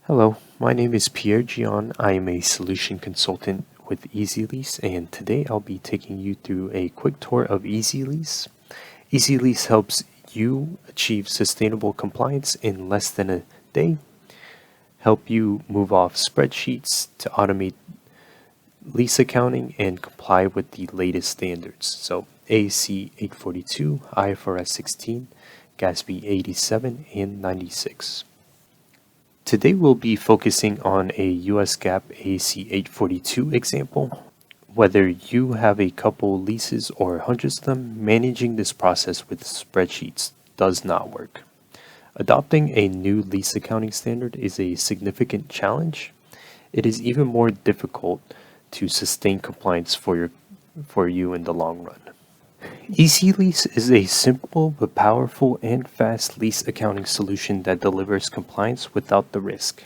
Hello, my name is Pierre Gian. I am a solution consultant with EZLease, and today I'll be taking you through a quick tour of EZLease. EZLease helps you achieve sustainable compliance in less than a day, help you move off spreadsheets to automate lease accounting and comply with the latest standards. So ASC 842, IFRS 16, GASB 87, and 96. Today we'll be focusing on a US GAAP ASC 842 example. Whether you have a couple leases or hundreds of them, managing this process with spreadsheets does not work. Adopting a new lease accounting standard is a significant challenge. It is even more difficult to sustain compliance for you in the long run. EZLease is a simple but powerful and fast lease accounting solution that delivers compliance without the risk.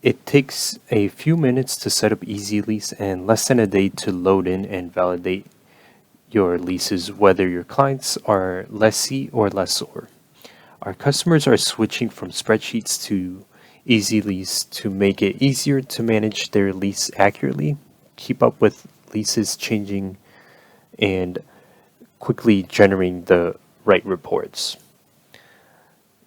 It takes a few minutes to set up EZLease and less than a day to load in and validate your leases, whether your clients are lessee or lessor. Our customers are switching from spreadsheets to EZLease to make it easier to manage their lease accurately, keep up with leases changing, and quickly generating the right reports.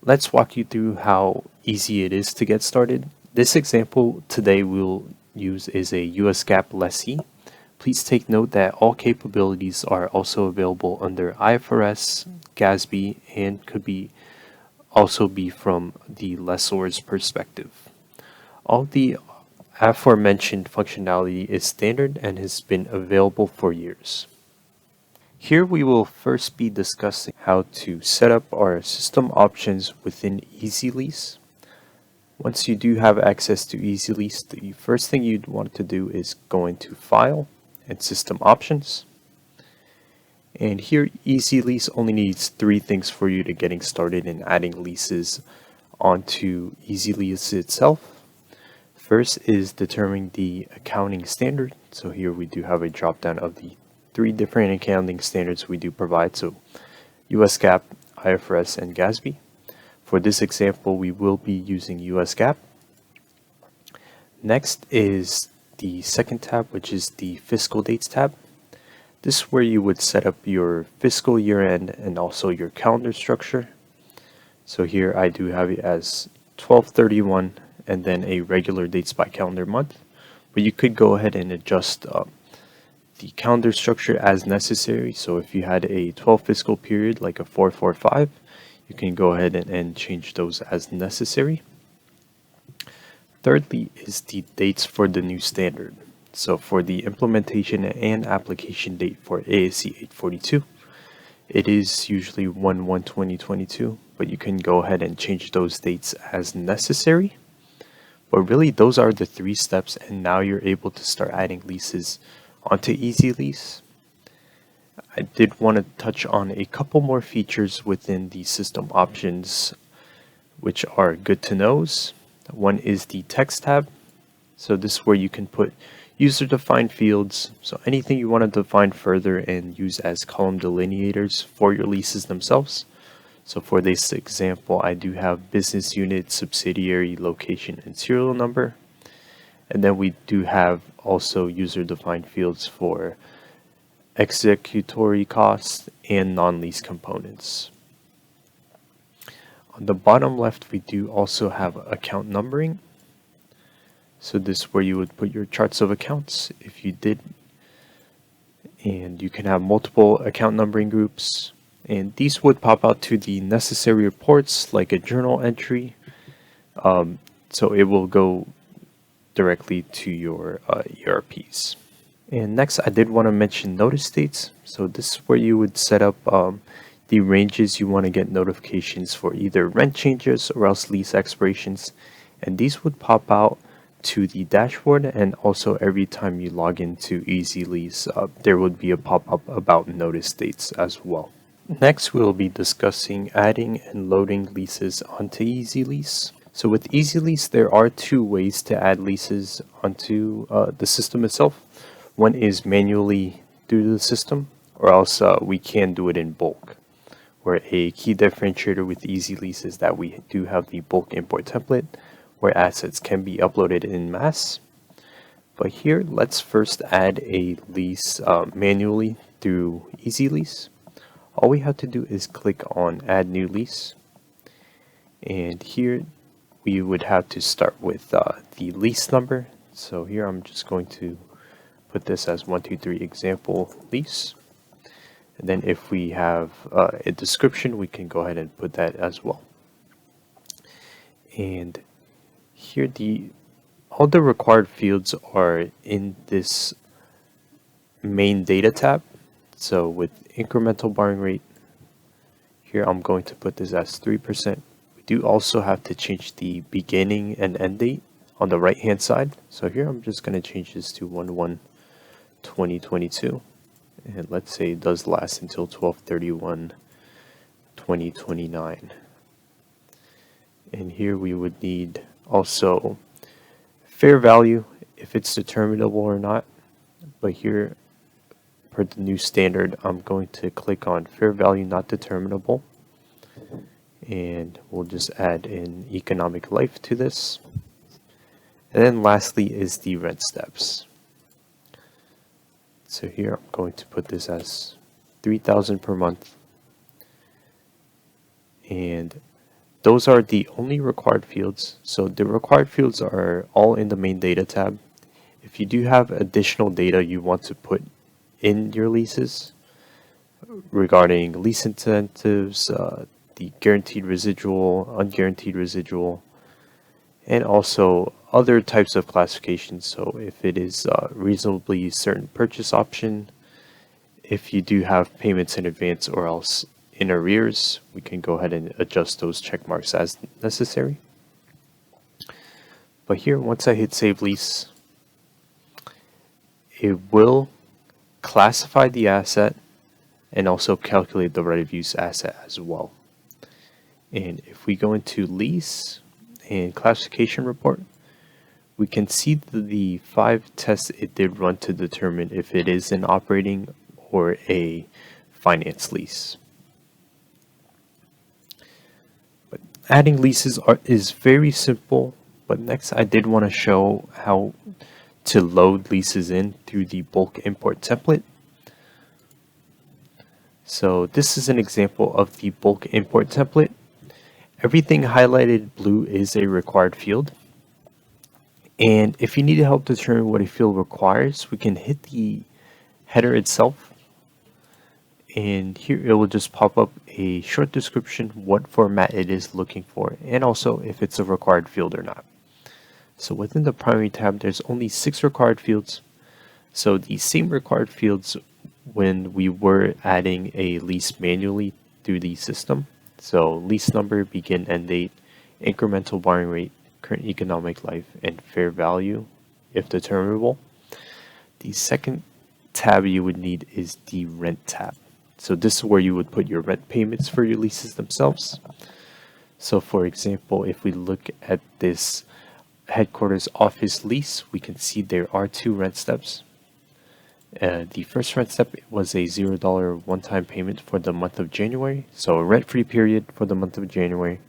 Let's walk you through how easy it is to get started. This example today we'll use is a US GAAP lessee. Please take note that all capabilities are also available under IFRS, GASB, and could also be from the lessor's perspective. All the aforementioned functionality is standard and has been available for years. Here we will first be discussing how to set up our system options within EZLease. Once you do have access to EZLease, the first thing you'd want to do is go into File and System Options. And here EZLease only needs three things for you to getting started in adding leases onto EZLease itself. First is determining the accounting standard. So here we do have a drop down of the three different accounting standards we do provide, so US GAAP, IFRS, and GASB. For this example, we will be using US GAAP. Next is the second tab, which is the Fiscal Dates tab. This is where you would set up your fiscal year end and also your calendar structure. So here I do have it as 12/31 and then a regular dates by calendar month, but you could go ahead and adjust the calendar structure as necessary. So if you had a 12 fiscal period like a 445, you can go ahead and change those as necessary. Thirdly is the dates for the new standard. So for the implementation and application date for ASC 842, it is usually 1/1/2022, but you can go ahead and change those dates as necessary. But really those are the three steps, and now you're able to start adding leases onto EZLease. I did want to touch on a couple more features within the system options which are good to knows. One is the text tab. So this is where you can put user defined fields, so anything you want to define further and use as column delineators for your leases themselves. So for this example, I do have business unit, subsidiary, location, and serial number. And then we do have also user-defined fields for executory costs and non-lease components. On the bottom left, we do also have account numbering. So this is where you would put your charts of accounts if you did. And you can have multiple account numbering groups. And these would pop out to the necessary reports like a journal entry. So it will go directly to your ERPs. And next, I did want to mention notice dates. So this is where you would set up the ranges you want to get notifications for either rent changes or else lease expirations. And these would pop out to the dashboard, and also every time you log into EZLease, there would be a pop-up about notice dates as well. Next, we'll be discussing adding and loading leases onto EZLease. So with EZLease, there are two ways to add leases onto the system itself. One is manually through the system, or else we can do it in bulk. Where a key differentiator with EZLease is that we do have the bulk import template, where assets can be uploaded in mass. But here, let's first add a lease manually through EZLease. All we have to do is click on Add New Lease. And here, we would have to start with the lease number. So here, I'm just going to put this as 123 example lease. And then if we have a description, we can go ahead and put that as well. And here, all the required fields are in this main data tab. So with incremental borrowing rate, here I'm going to put this as 3%. We do also have to change the beginning and end date on the right hand side. So here I'm just going to change this to 1/1/2022. And let's say it does last until 12/31/2029. And here we would need also fair value, if it's determinable or not. But here, per the new standard, I'm going to click on fair value not determinable. And we'll just add in economic life to this. And then lastly is the rent steps. So here I'm going to put this as $3,000 per month. And those are the only required fields. So the required fields are all in the main data tab. If you do have additional data you want to put in your leases regarding lease incentives, the guaranteed residual, unguaranteed residual, and also other types of classifications. So if it is reasonably certain purchase option, if you do have payments in advance or else in arrears, we can go ahead and adjust those check marks as necessary. But here, once I hit Save Lease, it will classify the asset and also calculate the right of use asset as well. And if we go into Lease and Classification Report, we can see the 5 tests it did run to determine if it is an operating or a finance lease. But adding leases is very simple, but next I did want to show how to load leases in through the bulk import template. So this is an example of the bulk import template. Everything highlighted blue is a required field. And if you need help determining what a field requires, we can hit the header itself. And here it will just pop up a short description, what format it is looking for, and also if it's a required field or not. So within the primary tab, there's only 6 required fields. So the same required fields when we were adding a lease manually through the system. So lease number, begin, end date, incremental borrowing rate, current economic life, and fair value, if determinable. The second tab you would need is the rent tab. So this is where you would put your rent payments for your leases themselves. So for example, if we look at this headquarters office lease, we can see there are 2 rent steps. The first rent step was a $0 one-time payment for the month of January, so a rent-free period for the month of January.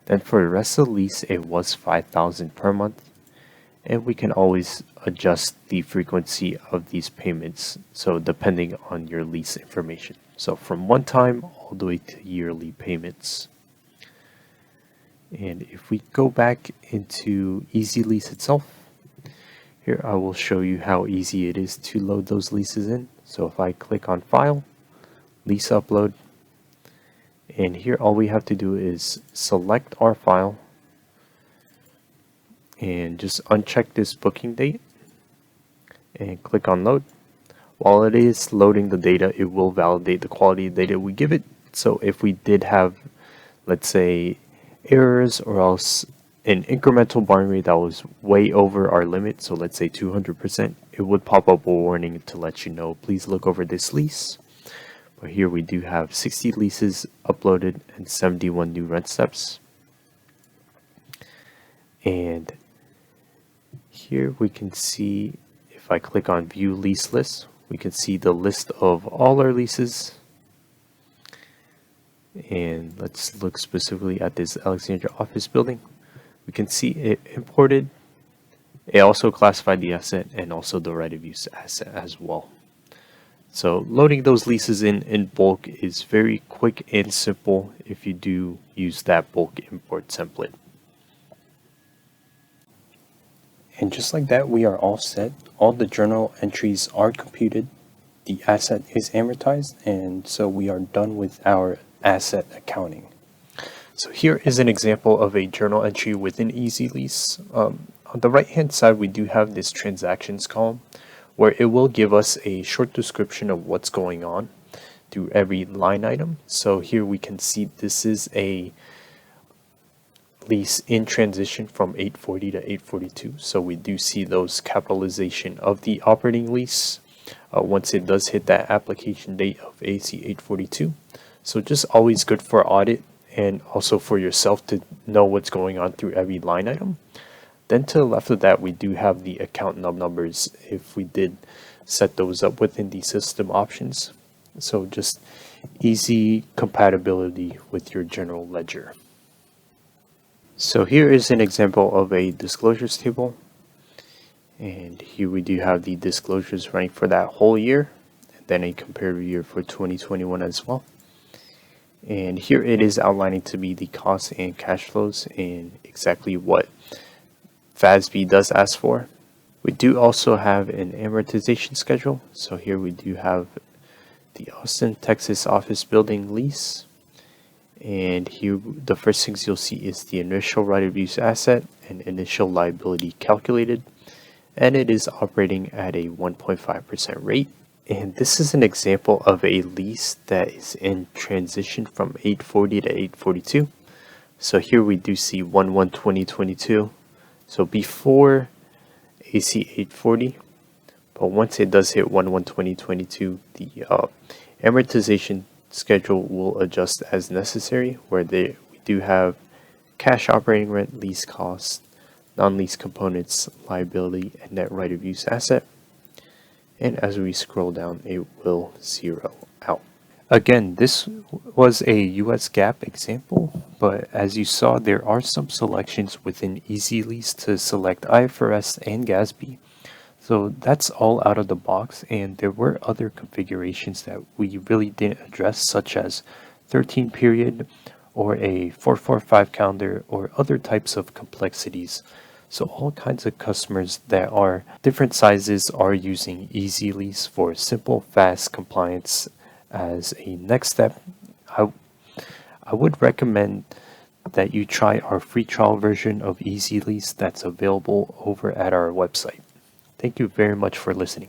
Then for the rest of the lease, it was $5,000 per month, and we can always adjust the frequency of these payments, so depending on your lease information. So from one time all the way to yearly payments. And if we go back into EZLease itself, here I will show you how easy it is to load those leases in. So if I click on File, Lease Upload, and here all we have to do is select our file and just uncheck this booking date and click on Load. While it is loading the data, it will validate the quality of data we give it. So if we did have, let's say, errors or else an incremental borrowing rate that was way over our limit, so let's say 200%, it would pop up a warning to let you know, please look over this lease. But here we do have 60 leases uploaded and 71 new rent steps. And here we can see, if I click on View Lease List, we can see the list of all our leases. And let's look specifically at this Alexandria office building. We can see it imported. It also classified the asset and also the right of use asset as well. So loading those leases in bulk is very quick and simple if you do use that bulk import template. And just like that, we are all set. All the journal entries are computed. The asset is amortized, and so we are done with our asset accounting. So here is an example of a journal entry within EZLease. On the right hand side, we do have this transactions column where it will give us a short description of what's going on through every line item. So here we can see this is a lease in transition from 840 to 842. So we do see those capitalization of the operating lease once it does hit that application date of ASC 842. So just always good for audit and also for yourself to know what's going on through every line item. Then to the left of that, we do have the account numbers if we did set those up within the system options. So just easy compatibility with your general ledger. So here is an example of a disclosures table. And here we do have the disclosures running for that whole year, and then a comparative year for 2021 as well. And here it is outlining to me the costs and cash flows and exactly what FASB does ask for. We do also have an amortization schedule. So here we do have the Austin, Texas office building lease. And here the first things you'll see is the initial right of use asset and initial liability calculated. And it is operating at a 1.5% rate. And this is an example of a lease that is in transition from 840 to 842. So here we do see 1/1/2022. So before AC 840, but once it does hit 1/1/2022, the amortization schedule will adjust as necessary, where we do have cash operating rent, lease costs, non-lease components, liability, and net right of use asset. And as we scroll down, it will zero out. Again, this was a US GAAP example, but as you saw, there are some selections within EZLease to select IFRS and GASB. So that's all out of the box, and there were other configurations that we really didn't address, such as 13 period or a 445 calendar or other types of complexities. So all kinds of customers that are different sizes are using EZLease for simple, fast compliance. As a next step, I would recommend that you try our free trial version of EZLease that's available over at our website. Thank you very much for listening.